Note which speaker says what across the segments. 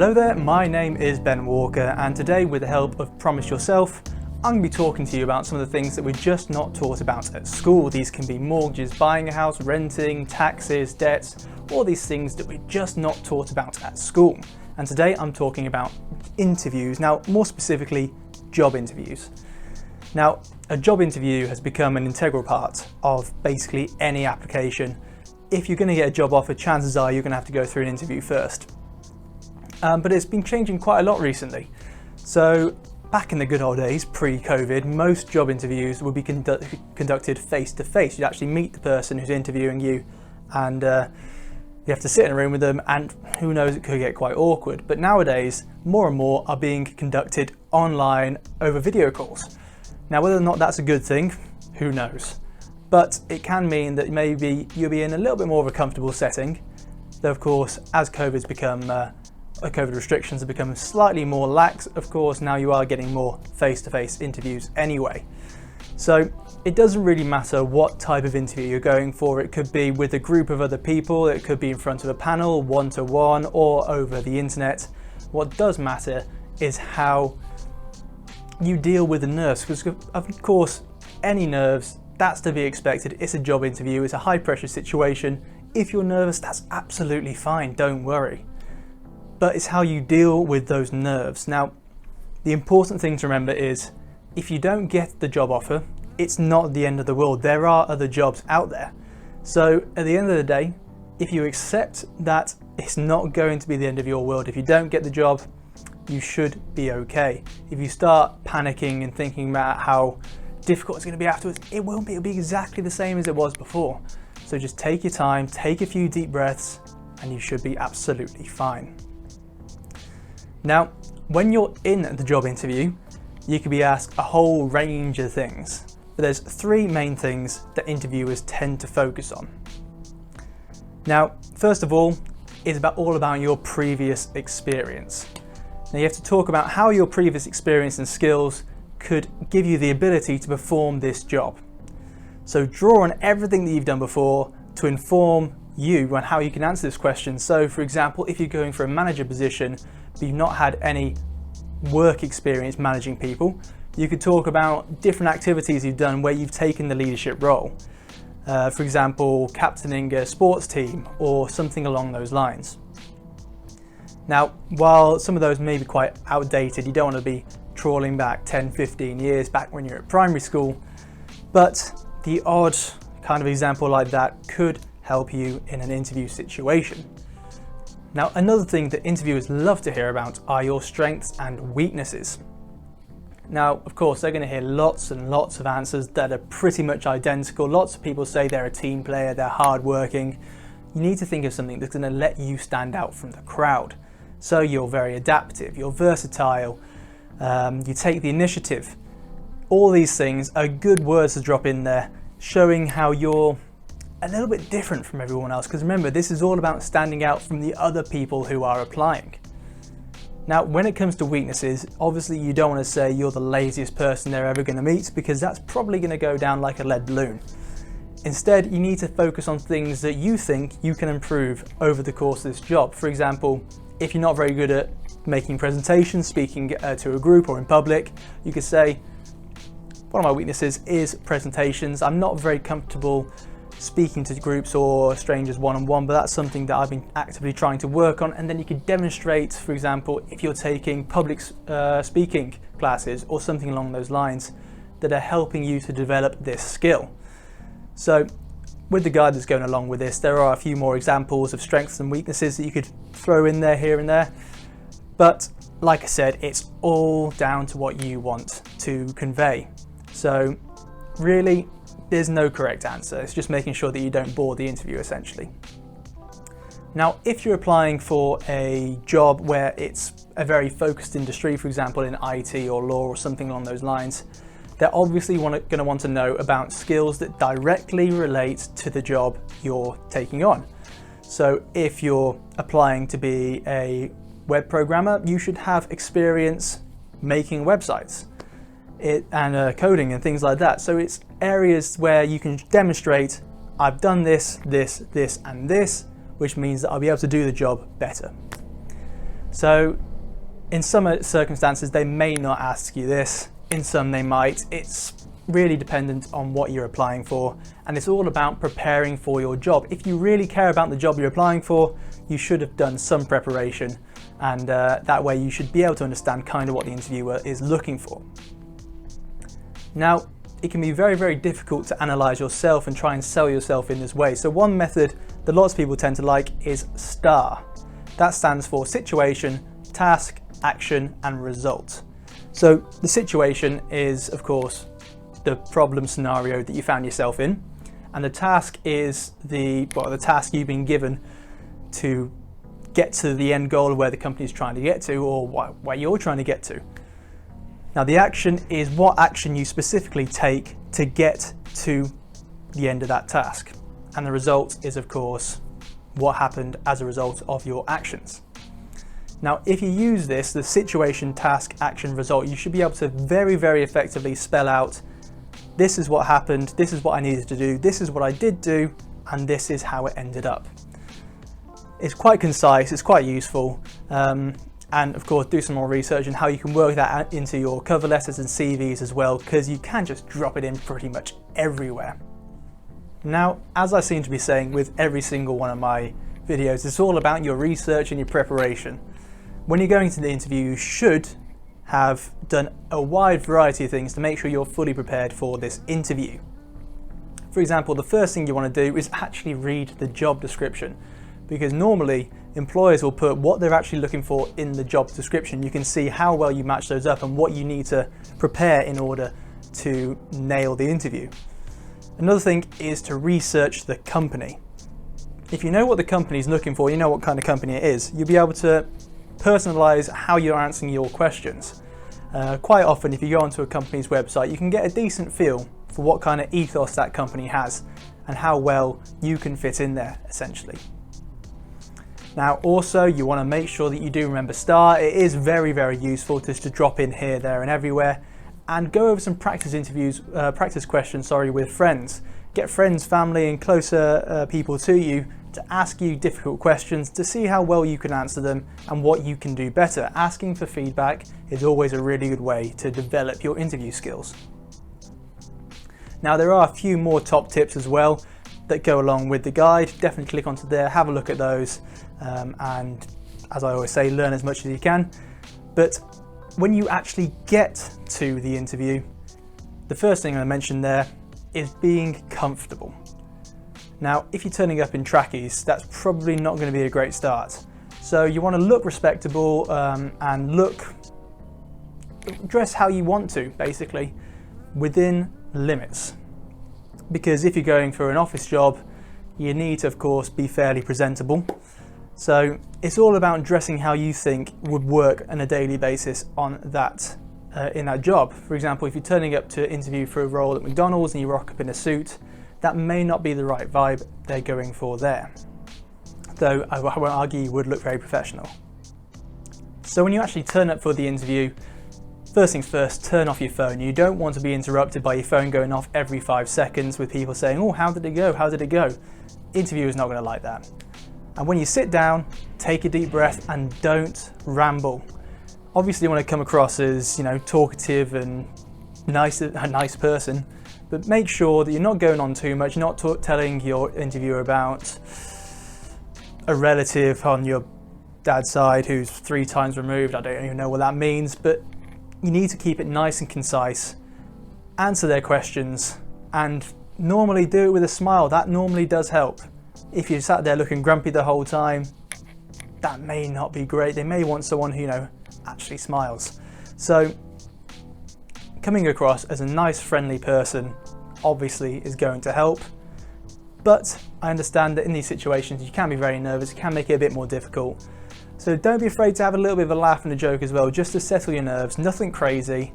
Speaker 1: Hello there, my name is Ben Walker, and today, with the help of Promise Yourself, I'm going to be talking to you about some of the things that we're just not taught about at school. These can be mortgages, buying a house, renting, taxes, debts, all these things that we're just not taught about at school. And today I'm talking about interviews, now more specifically job interviews. Now, a job interview has become an integral part of basically any application. If you're going to get a job offer, chances are you're going to have to go through an interview first. But it's been changing quite a lot recently. So back in the good old days, pre-COVID, most job interviews would be conducted face-to-face. You'd actually meet the person who's interviewing you, and you have to sit in a room with them, and who knows, it could get quite awkward. But nowadays, more and more are being conducted online over video calls. Now, whether or not that's a good thing, who knows? But it can mean that maybe you'll be in a little bit more of a comfortable setting. Though, of course, as COVID restrictions have become slightly more lax, of course, now you are getting more face-to-face interviews anyway. So it doesn't really matter what type of interview you're going for. It could be with a group of other people, it could be in front of a panel, one-to-one, or over the internet. What does matter is how you deal with the nerves, because of course, any nerves, that's to be expected. It's a job interview, it's a high-pressure situation. If you're nervous, that's absolutely fine, don't worry. But it's how you deal with those nerves. Now, the important thing to remember is if you don't get the job offer, it's not the end of the world. There are other jobs out there. So at the end of the day, if you accept that it's not going to be the end of your world, if you don't get the job, you should be okay. If you start panicking and thinking about how difficult it's going to be afterwards, it won't be. It'll be exactly the same as it was before. So just take your time, take a few deep breaths, and you should be absolutely fine. Now, when you're in the job interview, you could be asked a whole range of things, but there's three main things that interviewers tend to focus on. Now, first of all, it's all about your previous experience. Now, you have to talk about how your previous experience and skills could give you the ability to perform this job. So draw on everything that you've done before to inform you on how you can answer this question. So, for example, if you're going for a manager position, but you've not had any work experience managing people, you could talk about different activities you've done where you've taken the leadership role. For example, captaining a sports team or something along those lines. Now, while some of those may be quite outdated, you don't want to be trawling back 10, 15 years back when you're at primary school, but the odd kind of example like that could help you in an interview situation. Now, another thing that interviewers love to hear about are your strengths and weaknesses. Now, of course, they're going to hear lots and lots of answers that are pretty much identical. Lots of people say they're a team player, they're hardworking. You need to think of something that's going to let you stand out from the crowd. So you're very adaptive, you're versatile, you take the initiative. All these things are good words to drop in there, showing how you're a little bit different from everyone else, because remember, this is all about standing out from the other people who are applying. Now, when it comes to weaknesses, obviously you don't want to say you're the laziest person they're ever going to meet, because that's probably going to go down like a lead balloon. Instead, you need to focus on things that you think you can improve over the course of this job. For example, if you're not very good at making presentations, speaking to a group or in public, you could say, one of my weaknesses is presentations. I'm not very comfortable speaking to groups or strangers one-on-one, but that's something that I've been actively trying to work on. And then you could demonstrate, for example, if you're taking public speaking classes or something along those lines that are helping you to develop this skill. So with the guide that's going along with this, there are a few more examples of strengths and weaknesses that you could throw in there, here and there. But like I said, it's all down to what you want to convey. So really, there's no correct answer. It's just making sure that you don't bore the interview, essentially. Now, if you're applying for a job where it's a very focused industry, for example, in IT or law or something along those lines, they're obviously going to want to know about skills that directly relate to the job you're taking on. So if you're applying to be a web programmer, you should have experience making websites and coding and things like that. So it's areas where you can demonstrate, I've done this, this, and this, which means that I'll be able to do the job better. So in some circumstances, they may not ask you this. In some, they might. It's really dependent on what you're applying for, and it's all about preparing for your job. If you really care about the job you're applying for, you should have done some preparation, and that way you should be able to understand kind of what the interviewer is looking for. Now, it can be very, very difficult to analyze yourself and try and sell yourself in this way. So one method that lots of people tend to like is STAR. That stands for situation, task, action, and result. So the situation is, of course, the problem scenario that you found yourself in, and the task is the task you've been given to get to the end goal of where the company is trying to get to, or where you're trying to get to. Now the action is what action you specifically take to get to the end of that task, and the result is, of course, what happened as a result of your actions. Now, if you use this, the situation, task, action, result, you should be able to very, very effectively spell out, this is what happened, this is what I needed to do, this is what I did do, and this is how it ended up. It's quite concise, it's quite useful, and of course do some more research on how you can work that into your cover letters and CVs as well, because you can just drop it in pretty much everywhere. Now, as I seem to be saying with every single one of my videos, it's all about your research and your preparation. When you're going to the interview, you should have done a wide variety of things to make sure you're fully prepared for this interview. For example, the first thing you want to do is actually read the job description, because normally employers will put what they're actually looking for in the job description. You can see how well you match those up and what you need to prepare in order to nail the interview. Another thing is to research the company. If you know what the company is looking for, you know what kind of company it is, you'll be able to personalize how you're answering your questions. Quite often, if you go onto a company's website, you can get a decent feel for what kind of ethos that company has and how well you can fit in there, essentially. Now, also, you want to make sure that you do remember STAR. It is very, very useful just to drop in here, there, and everywhere, and go over some practice questions, with friends. Get friends, family, and closer people to you to ask you difficult questions to see how well you can answer them and what you can do better. Asking for feedback is always a really good way to develop your interview skills. Now, there are a few more top tips as well that go along with the guide. Definitely click onto there, have a look at those, and as I always say, learn as much as you can. But when you actually get to the interview, the first thing I mentioned there is being comfortable. Now, if you're turning up in trackies, that's probably not going to be a great start. So you want to look respectable and dress how you want to, basically, within limits. Because if you're going for an office job, you need to, of course, be fairly presentable. So it's all about dressing how you think would work on a daily basis on that in that job. For example, if you're turning up to interview for a role at McDonald's and you rock up in a suit, that may not be the right vibe they're going for there. Though I won't argue you would look very professional. So when you actually turn up for the interview, first things first, turn off your phone. You don't want to be interrupted by your phone going off every 5 seconds with people saying, oh, how did it go? How did it go? Interviewer's not going to like that. And when you sit down, take a deep breath and don't ramble. Obviously you want to come across as, talkative and a nice person, but make sure that you're not going on too much. You're not telling your interviewer about a relative on your dad's side who's 3 times removed. I don't even know what that means, but you need to keep it nice and concise, answer their questions, and normally do it with a smile. That normally does help. If you sat there looking grumpy the whole time, that may not be great. They may want someone who, actually smiles. So coming across as a nice, friendly person obviously is going to help. But I understand that in these situations you can be very nervous, it can make it a bit more difficult. So don't be afraid to have a little bit of a laugh and a joke as well, just to settle your nerves. Nothing crazy,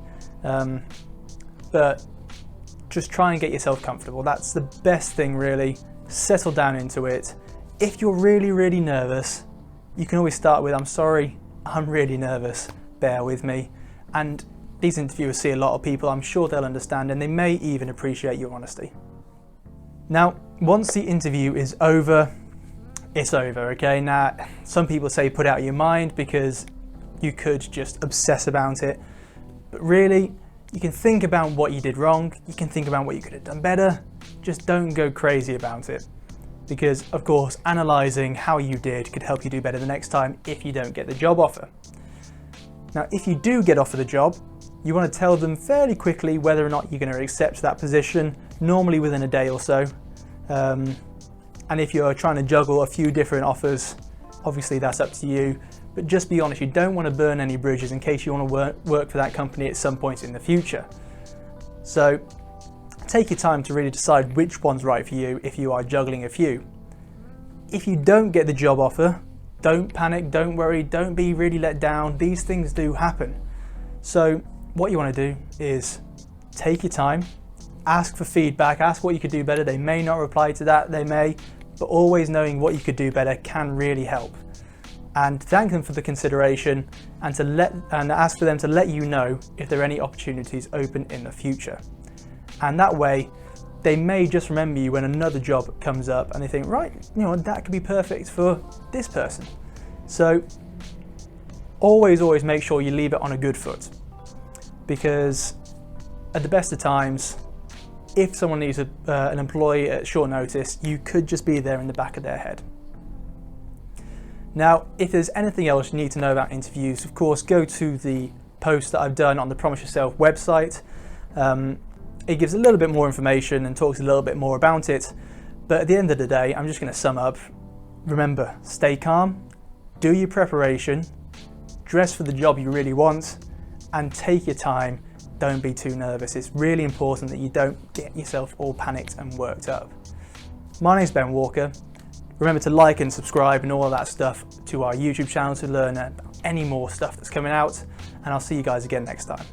Speaker 1: but just try and get yourself comfortable. That's the best thing, really. Settle down into it. If you're really, really nervous, you can always start with, I'm sorry, I'm really nervous, bear with me. And these interviewers see a lot of people, I'm sure they'll understand, and they may even appreciate your honesty. Now, once the interview is over, it's over, okay? Now, some people say put it out of your mind because you could just obsess about it, but really, you can think about what you did wrong, you can think about what you could have done better, just don't go crazy about it. Because, of course, analysing how you did could help you do better the next time if you don't get the job offer. Now, if you do get offered the job, you want to tell them fairly quickly whether or not you're going to accept that position, normally within a day or so. And if you're trying to juggle a few different offers, obviously that's up to you. But just be honest, you don't want to burn any bridges in case you want to work for that company at some point in the future. So take your time to really decide which one's right for you if you are juggling a few. If you don't get the job offer, don't panic, don't worry, don't be really let down. These things do happen. So what you want to do is take your time, ask for feedback, ask what you could do better. They may not reply to that, they may, but always knowing what you could do better can really help. And thank them for the consideration and ask for them to let you know if there are any opportunities open in the future. And that way, they may just remember you when another job comes up and they think, right, you know, that could be perfect for this person. So always make sure you leave it on a good foot, because at the best of times, if someone needs an employee at short notice, you could just be there in the back of their head. Now, if there's anything else you need to know about interviews, of course, go to the post that I've done on the Promise Yourself website. It gives a little bit more information and talks a little bit more about it. But at the end of the day, I'm just going to sum up. Remember, stay calm, do your preparation, dress for the job you really want, and take your time. Don't be too nervous. It's really important that you don't get yourself all panicked and worked up. My name's Ben Walker. Remember to like and subscribe and all of that stuff to our YouTube channel to learn about any more stuff that's coming out. And I'll see you guys again next time.